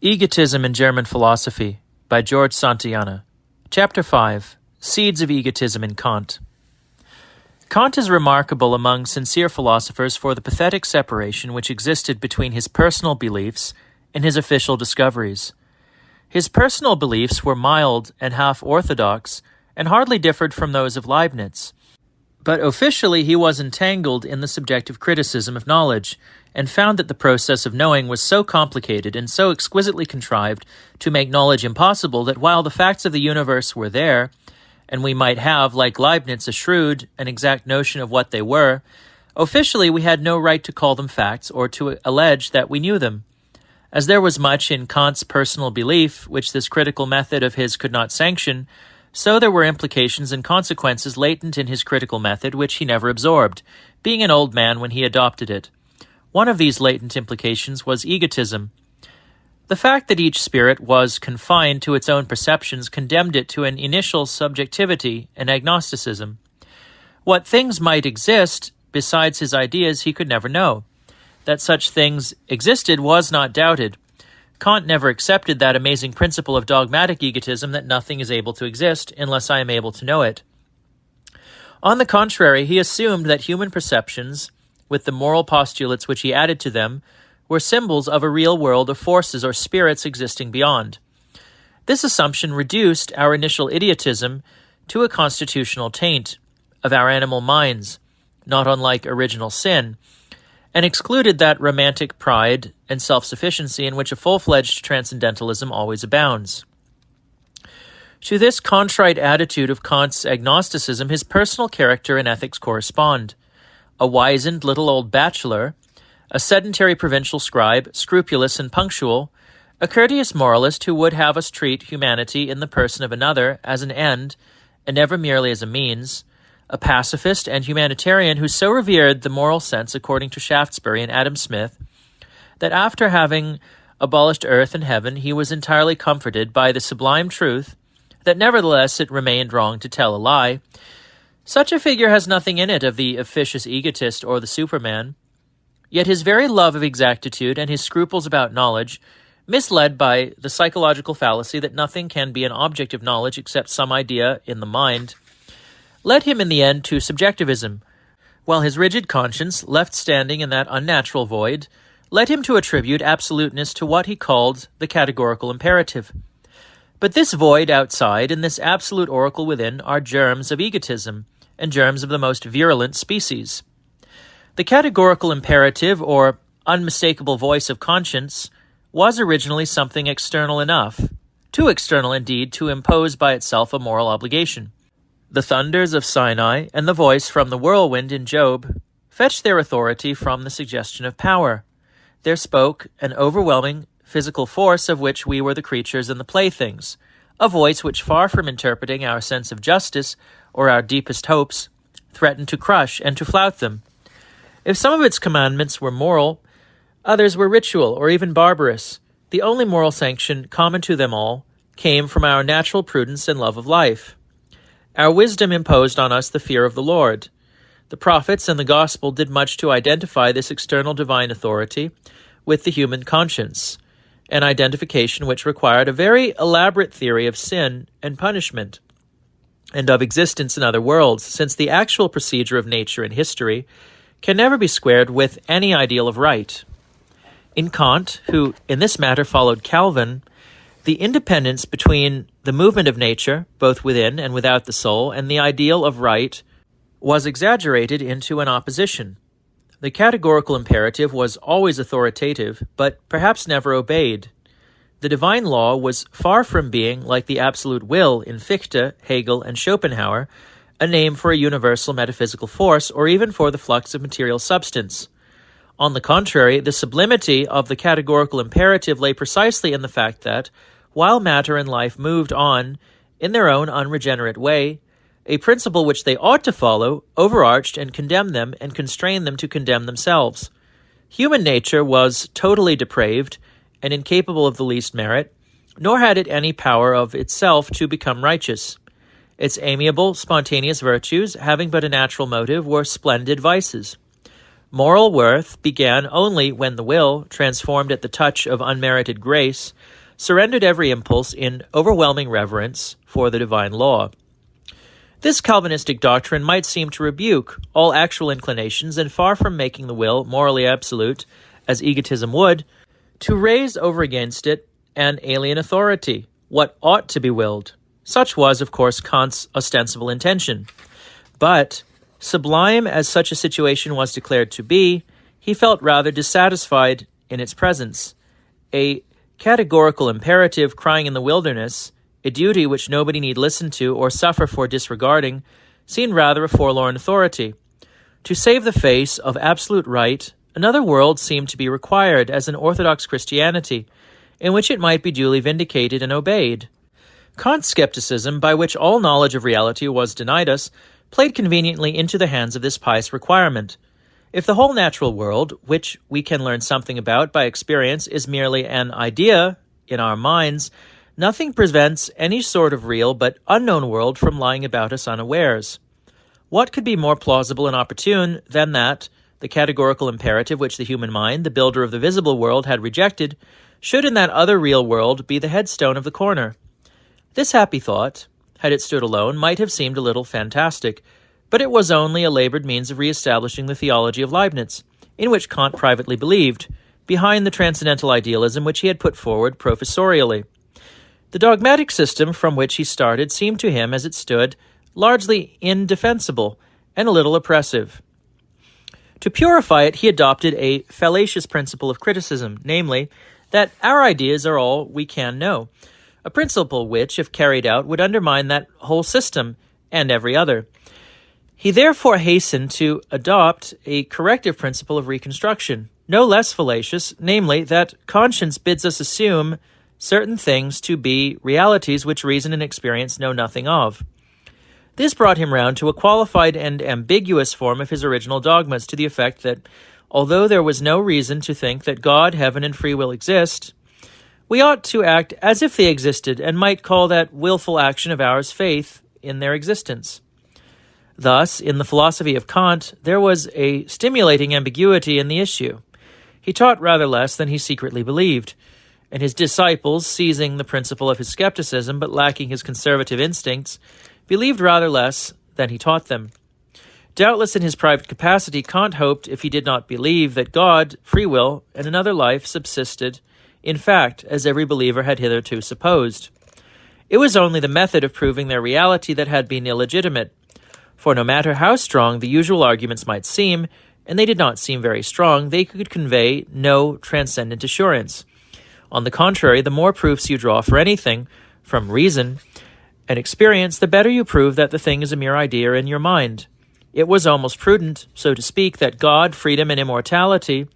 Egotism in German Philosophy by George Santayana. Chapter 5. Seeds of Egotism in Kant. Kant is remarkable among sincere philosophers for the pathetic separation which existed between his personal beliefs and his official discoveries. His personal beliefs were mild and half-orthodox and hardly differed from those of Leibniz. But officially he was entangled in the subjective criticism of knowledge, and found that the process of knowing was so complicated and so exquisitely contrived to make knowledge impossible that while the facts of the universe were there, and we might have, like Leibniz, a shrewd and exact notion of what they were, officially we had no right to call them facts or to allege that we knew them. As there was much in Kant's personal belief which this critical method of his could not sanction, so there were implications and consequences latent in his critical method which he never absorbed, being an old man when he adopted it. One of these latent implications was egotism. The fact that each spirit was confined to its own perceptions condemned it to an initial subjectivity and agnosticism. What things might exist besides his ideas he could never know. That such things existed was not doubted. Kant never accepted that amazing principle of dogmatic egotism that nothing is able to exist unless I am able to know it. On the contrary, he assumed that human perceptions, with the moral postulates which he added to them, were symbols of a real world of forces or spirits existing beyond. This assumption reduced our initial idiotism to a constitutional taint of our animal minds, not unlike original sin, and excluded that romantic pride and self-sufficiency in which a full-fledged transcendentalism always abounds. To this contrite attitude of Kant's agnosticism, his personal character and ethics correspond. A wizened little old bachelor, a sedentary provincial scribe, scrupulous and punctual, a courteous moralist who would have us treat humanity in the person of another as an end and never merely as a means, a pacifist and humanitarian who so revered the moral sense according to Shaftesbury and Adam Smith that after having abolished earth and heaven he was entirely comforted by the sublime truth that nevertheless it remained wrong to tell a lie. Such a figure has nothing in it of the officious egotist or the Superman, yet his very love of exactitude and his scruples about knowledge, misled by the psychological fallacy that nothing can be an object of knowledge except some idea in the mind, led him in the end to subjectivism, while his rigid conscience, left standing in that unnatural void, led him to attribute absoluteness to what he called the categorical imperative. But this void outside and this absolute oracle within are germs of egotism, and germs of the most virulent species. The categorical imperative, or unmistakable voice of conscience, was originally something external enough, too external indeed to impose by itself a moral obligation. The thunders of Sinai and the voice from the whirlwind in Job fetched their authority from the suggestion of power. There spoke an overwhelming physical force of which we were the creatures and the playthings, a voice which, far from interpreting our sense of justice or our deepest hopes, threatened to crush and to flout them. If some of its commandments were moral, others were ritual or even barbarous. The only moral sanction common to them all came from our natural prudence and love of life. Our wisdom imposed on us the fear of the Lord. The prophets and the gospel did much to identify this external divine authority with the human conscience, an identification which required a very elaborate theory of sin and punishment, and of existence in other worlds, since the actual procedure of nature and history can never be squared with any ideal of right. In Kant, who in this matter followed Calvin, the independence between the movement of nature, both within and without the soul, and the ideal of right was exaggerated into an opposition. The categorical imperative was always authoritative, but perhaps never obeyed. The divine law was far from being, like the absolute will in Fichte, Hegel, and Schopenhauer, a name for a universal metaphysical force or even for the flux of material substance. On the contrary, the sublimity of the categorical imperative lay precisely in the fact that, while matter and life moved on in their own unregenerate way, a principle which they ought to follow overarched and condemned them and constrained them to condemn themselves. Human nature was totally depraved and incapable of the least merit, nor had it any power of itself to become righteous. Its amiable, spontaneous virtues, having but a natural motive, were splendid vices. Moral worth began only when the will, transformed at the touch of unmerited grace, surrendered every impulse in overwhelming reverence for the divine law. This Calvinistic doctrine might seem to rebuke all actual inclinations and, far from making the will morally absolute, as egotism would, to raise over against it an alien authority, what ought to be willed. Such was, of course, Kant's ostensible intention. But, sublime as such a situation was declared to be, he felt rather dissatisfied in its presence. A categorical imperative crying in the wilderness, a duty which nobody need listen to or suffer for disregarding, seemed rather a forlorn authority. To save the face of absolute right, another world seemed to be required as an orthodox Christianity, in which it might be duly vindicated and obeyed. Kant's skepticism, by which all knowledge of reality was denied us, played conveniently into the hands of this pious requirement. If the whole natural world, which we can learn something about by experience, is merely an idea in our minds, nothing prevents any sort of real but unknown world from lying about us unawares. What could be more plausible and opportune than that the categorical imperative which the human mind, the builder of the visible world, had rejected, should in that other real world be the headstone of the corner? This happy thought, had it stood alone, might have seemed a little fantastic, but it was only a labored means of re-establishing the theology of Leibniz, in which Kant privately believed, behind the transcendental idealism which he had put forward professorially. The dogmatic system from which he started seemed to him, as it stood, largely indefensible and a little oppressive. To purify it, he adopted a fallacious principle of criticism, namely, that our ideas are all we can know, a principle which, if carried out, would undermine that whole system and every other. He therefore hastened to adopt a corrective principle of reconstruction, no less fallacious, namely, that conscience bids us assume certain things to be realities which reason and experience know nothing of. This brought him round to a qualified and ambiguous form of his original dogmas, to the effect that, although there was no reason to think that God, heaven, and free will exist, we ought to act as if they existed, and might call that willful action of ours faith in their existence. Thus, in the philosophy of Kant, there was a stimulating ambiguity in the issue. He taught rather less than he secretly believed, and his disciples, seizing the principle of his skepticism but lacking his conservative instincts, believed rather less than he taught them. Doubtless in his private capacity, Kant hoped, if he did not believe, that God, free will, and another life subsisted, in fact, as every believer had hitherto supposed. It was only the method of proving their reality that had been illegitimate, for no matter how strong the usual arguments might seem, and they did not seem very strong, they could convey no transcendent assurance. On the contrary, the more proofs you draw for anything, from reason and experience, the better you prove that the thing is a mere idea in your mind. It was almost prudent, so to speak, that God, freedom, and immortality,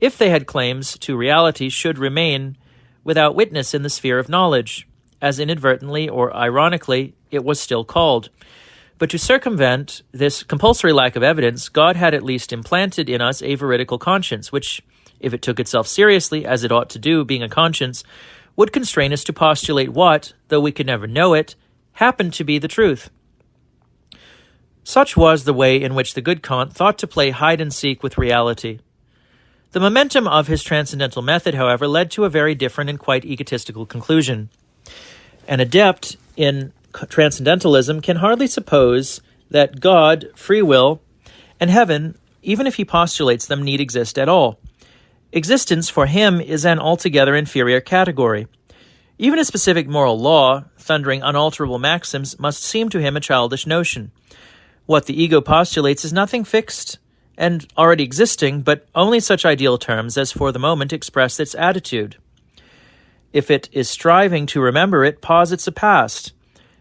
if they had claims to reality, should remain without witness in the sphere of knowledge, as inadvertently or ironically it was still called. But to circumvent this compulsory lack of evidence, God had at least implanted in us a veridical conscience, which, if it took itself seriously, as it ought to do, being a conscience, would constrain us to postulate what, though we could never know it, happened to be the truth. Such was the way in which the good Kant thought to play hide-and-seek with reality. The momentum of his transcendental method, however, led to a very different and quite egotistical conclusion. An adept in transcendentalism can hardly suppose that God, free will, and heaven, even if he postulates them, need exist at all. Existence for him is an altogether inferior category. Even a specific moral law, thundering unalterable maxims, must seem to him a childish notion. What the ego postulates is nothing fixed and already existing, but only such ideal terms as for the moment express its attitude. If it is striving to remember, it posits a past.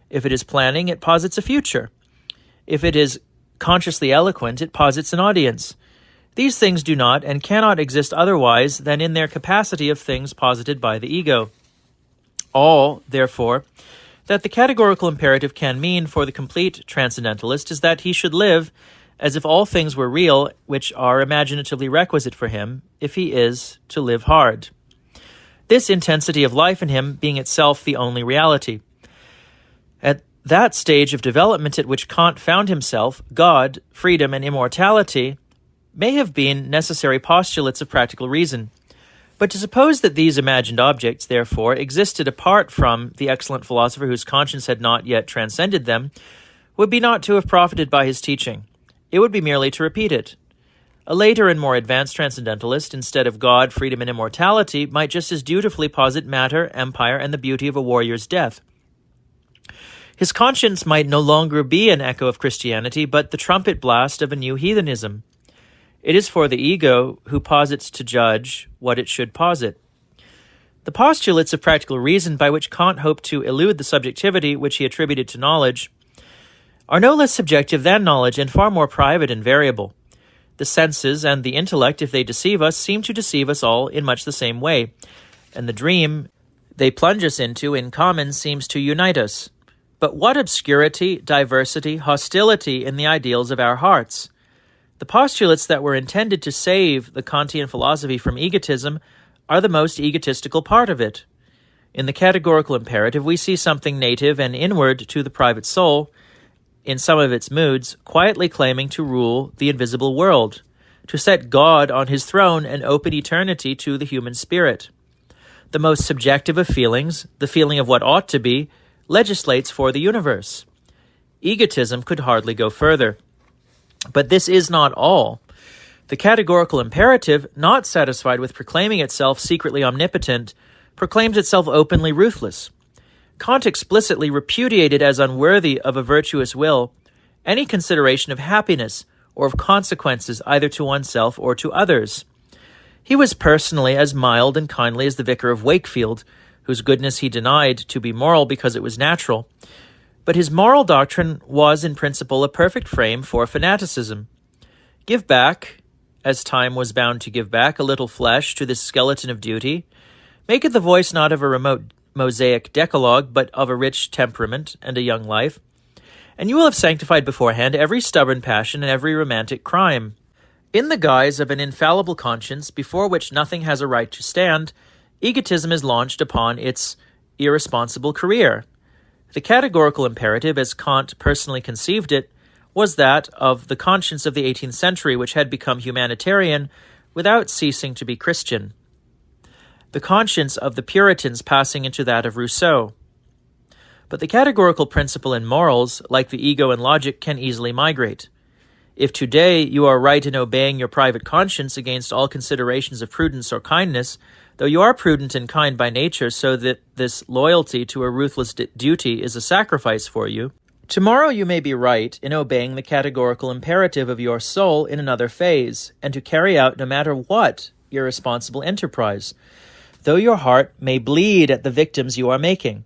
If it is planning, it posits a future. If it is consciously eloquent, it posits an audience. These things do not and cannot exist otherwise than in their capacity of things posited by the ego. All, therefore, that the categorical imperative can mean for the complete transcendentalist is that he should live as if all things were real which are imaginatively requisite for him, if he is to live hard. This intensity of life in him being itself the only reality. At that stage of development at which Kant found himself, God, freedom, and immortality may have been necessary postulates of practical reason. But to suppose that these imagined objects, therefore, existed apart from the excellent philosopher whose conscience had not yet transcended them, would be not to have profited by his teaching. It would be merely to repeat it. A later and more advanced transcendentalist, instead of God, freedom, and immortality, might just as dutifully posit matter, empire, and the beauty of a warrior's death. His conscience might no longer be an echo of Christianity, but the trumpet blast of a new heathenism. It is for the ego who posits to judge what it should posit. The postulates of practical reason by which Kant hoped to elude the subjectivity which he attributed to knowledge are no less subjective than knowledge and far more private and variable. The senses and the intellect, if they deceive us, seem to deceive us all in much the same way, and the dream they plunge us into in common seems to unite us. But what obscurity, diversity, hostility in the ideals of our hearts! The postulates that were intended to save the Kantian philosophy from egotism are the most egotistical part of it. In the categorical imperative, we see something native and inward to the private soul, in some of its moods, quietly claiming to rule the invisible world, to set God on his throne and open eternity to the human spirit. The most subjective of feelings, the feeling of what ought to be, legislates for the universe. Egotism could hardly go further. But this is not all. The categorical imperative, not satisfied with proclaiming itself secretly omnipotent, proclaims itself openly ruthless. Kant explicitly repudiated as unworthy of a virtuous will any consideration of happiness or of consequences either to oneself or to others. He was personally as mild and kindly as the vicar of Wakefield, whose goodness he denied to be moral because it was natural. But his moral doctrine was in principle a perfect frame for fanaticism. Give back, as time was bound to give back, a little flesh to this skeleton of duty. Make it the voice not of a remote Mosaic decalogue, but of a rich temperament and a young life. And you will have sanctified beforehand every stubborn passion and every romantic crime. In the guise of an infallible conscience, before which nothing has a right to stand, egotism is launched upon its irresponsible career. The categorical imperative, as Kant personally conceived it, was that of the conscience of the 18th century, which had become humanitarian without ceasing to be Christian. The conscience of the Puritans passing into that of Rousseau. But the categorical principle in morals, like the ego and logic, can easily migrate. If today you are right in obeying your private conscience against all considerations of prudence or kindness, though you are prudent and kind by nature, so that this loyalty to a ruthless duty is a sacrifice for you, tomorrow you may be right in obeying the categorical imperative of your soul in another phase, and to carry out no matter what irresponsible enterprise, though your heart may bleed at the victims you are making.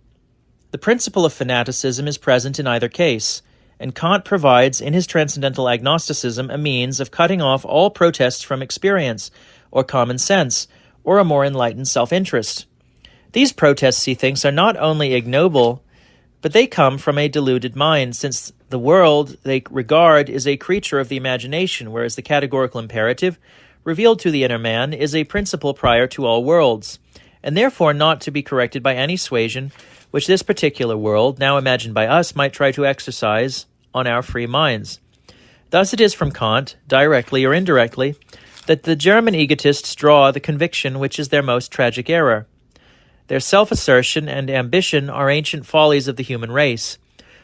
The principle of fanaticism is present in either case, and Kant provides in his transcendental agnosticism a means of cutting off all protests from experience, or common sense, or a more enlightened self-interest. These protests, he thinks, are not only ignoble, but they come from a deluded mind, since the world they regard is a creature of the imagination, whereas the categorical imperative, revealed to the inner man, is a principle prior to all worlds, and therefore not to be corrected by any suasion which this particular world, now imagined by us, might try to exercise on our free minds. Thus it is from Kant, directly or indirectly, that the German egotists draw the conviction which is their most tragic error. Their self-assertion and ambition are ancient follies of the human race,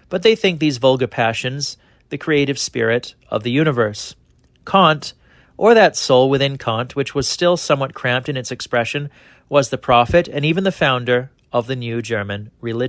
but they think these vulgar passions the creative spirit of the universe. Kant, or that soul within Kant, which was still somewhat cramped in its expression, was the prophet and even the founder of the new German religion.